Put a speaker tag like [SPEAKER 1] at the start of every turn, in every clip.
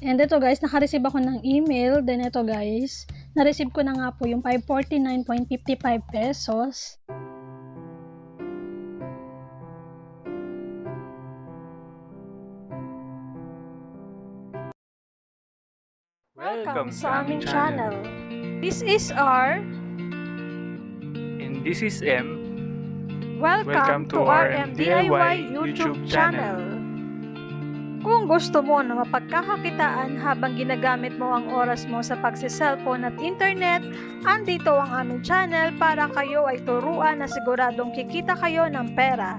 [SPEAKER 1] And ito guys, naka-receive ako ng email. Then ito guys, na-receive ko na nga po yung 549.55 pesos.
[SPEAKER 2] Welcome sa aming channel. This is R.
[SPEAKER 3] And this is M.
[SPEAKER 2] Welcome to RMDIY YouTube channel. Kung gusto mo na mapagkakakitaan habang ginagamit mo ang oras mo sa pagse-cellphone at internet, andito ang aming channel para kayo ay turuan na siguradong kikita kayo ng pera.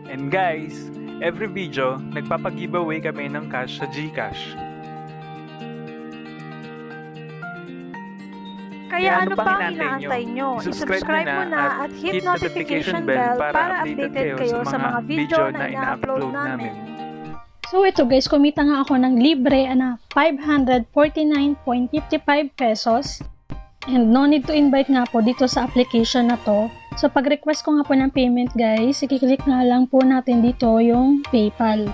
[SPEAKER 3] And guys, every video, nagpapag-giveaway kami ng cash sa Gcash.
[SPEAKER 2] Kaya ano pa ang inaantay nyo? I-subscribe mo na at hit notification bell para updated kayo sa mga video na ina-upload namin.
[SPEAKER 1] So ito guys, kumita nga ako ng libre na 549.55 pesos. And no need to invite nga po dito sa application na to. So pag-request ko nga po ng payment guys, i-click nga lang po natin dito yung PayPal.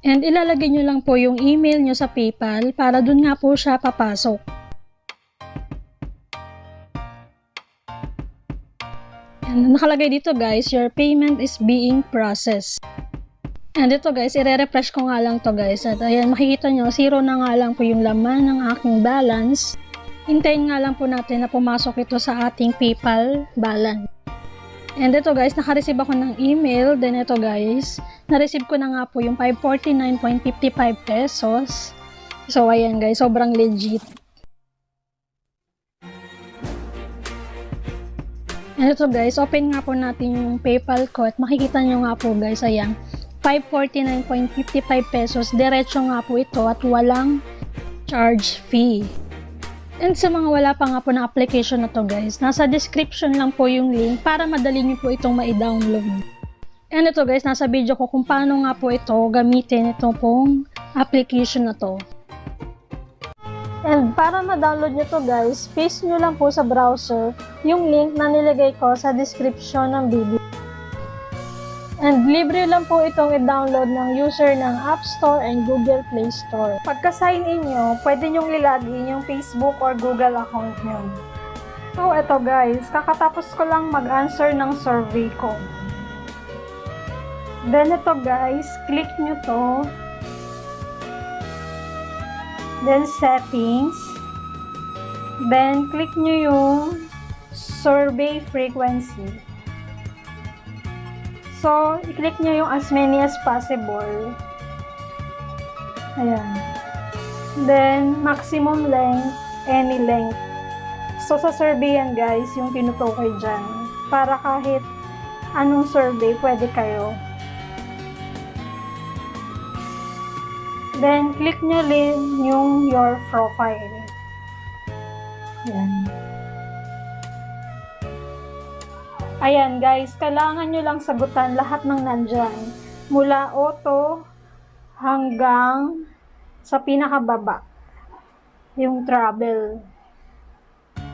[SPEAKER 1] And ilalagay nyo lang po yung email nyo sa PayPal para dun nga po siya papasok. And nakalagay dito guys, your payment is being processed. And ito guys, i-refresh ko nga lang to guys. At ayan, makikita nyo, 0 na nga lang po yung laman ng aking balance. Hintayin nga lang po natin na pumasok ito sa ating PayPal balance. And ito guys, naka-receive ako ng email. Then ito guys, na-receive ko na nga po yung 549.55 pesos. So ayan guys, sobrang legit. And ito guys, open nga po natin yung PayPal ko at makikita nyo nga po guys, ayan, 549.55 pesos. Diretso nga po ito at walang charge fee. And sa mga wala pa nga po na application na to guys, nasa description lang po yung link para madali nyo po itong ma-download. And ito guys, nasa video ko kung paano nga po ito gamitin ito pong application na to. And para ma-download nyo to guys, paste nyo lang po sa browser yung link na nilagay ko sa description ng video. And libre lang po itong i-download ng user ng App Store and Google Play Store. Pagka-sign in nyo, pwede nyong lilagin yung Facebook or Google account nyo. So eto guys, kakatapos ko lang mag-answer ng survey ko. Then ito guys, click nyo to. Then settings. Then click nyo yung survey frequency. So, i-click nyo yung as many as possible. Ayan. Then, maximum length, any length. So, sa survey yan guys, yung tinutukoy dyan. Para kahit anong survey, pwede kayo. Then, click nyo rin yung your profile. Ayan. Ayan guys, kailangan nyo lang sagutan lahat ng nandyan. Mula auto hanggang sa pinakababa. Yung travel.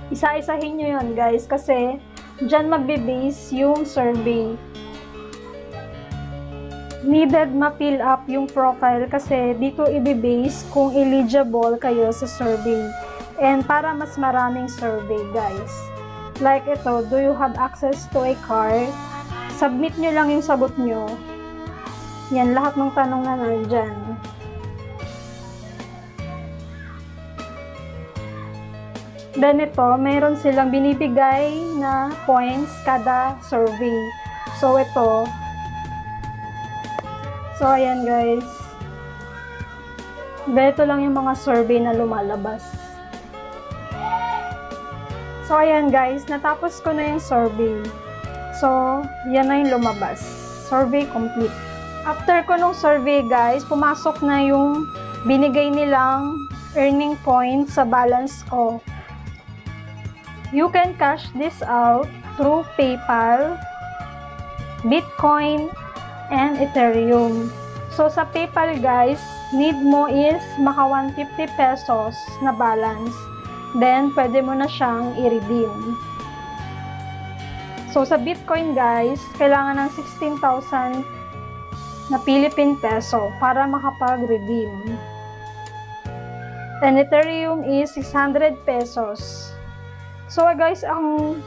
[SPEAKER 1] Isa-isahin nyo yun guys kasi dyan magbe-base yung survey. Needed ma-fill up yung profile kasi dito i-base kung eligible kayo sa survey. And para mas maraming survey guys. Like ito, do you have access to a car? Submit nyo lang yung sagot nyo. Yan, lahat ng tanong na nandyan. Then ito, mayroon silang binibigay na points kada survey. So ito. So ayan guys. Ito lang yung mga survey na lumalabas. So, ayan guys, natapos ko na yung survey. So, yan na yung lumabas. Survey complete. After ko nung survey guys, pumasok na yung binigay nilang earning points sa balance ko. You can cash this out through PayPal, Bitcoin, and Ethereum. So, sa PayPal guys, need mo is maka 150 pesos na balance. Then, pwede mo na siyang i-redeem. So, sa Bitcoin guys, kailangan ng 16,000 na Philippine peso para makapag-redeem. And Ethereum is 600 pesos. So guys, ang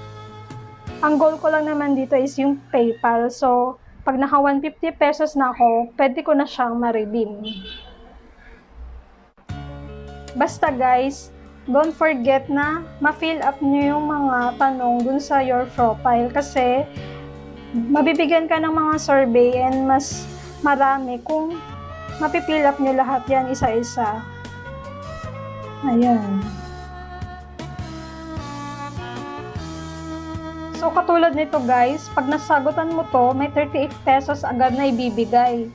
[SPEAKER 1] goal ko lang naman dito is yung PayPal. So, pag naka 150 pesos na ako, pwede ko na siyang ma-redeem. Basta guys, don't forget na ma-fill up nyo yung mga tanong dun sa your profile kasi mabibigyan ka ng mga survey and mas marami kung mapifill up nyo lahat yan isa-isa. Ayan. So, katulad nito guys, pag nasagutan mo to, may 38 pesos agad na ibibigay.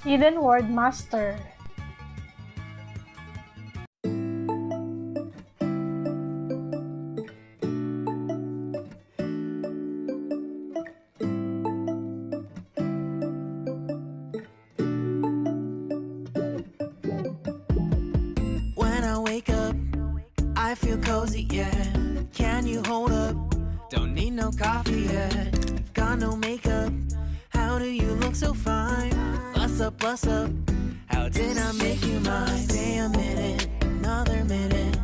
[SPEAKER 1] Hidden Word Master.
[SPEAKER 4] When I wake up, I feel cozy, yeah. Can you hold up? Don't need no coffee yet. Got no makeup. How do you look so fine? Bust up, bust up. How did I make you mine? Stay a minute, another minute.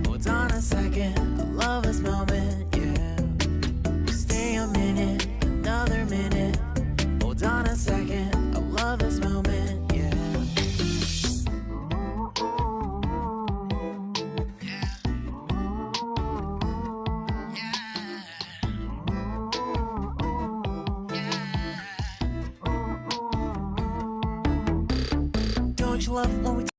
[SPEAKER 4] Hold on a second, I love this moment, yeah. Stay a minute, another minute. Hold on a second, I love this moment, yeah. Don't you love when we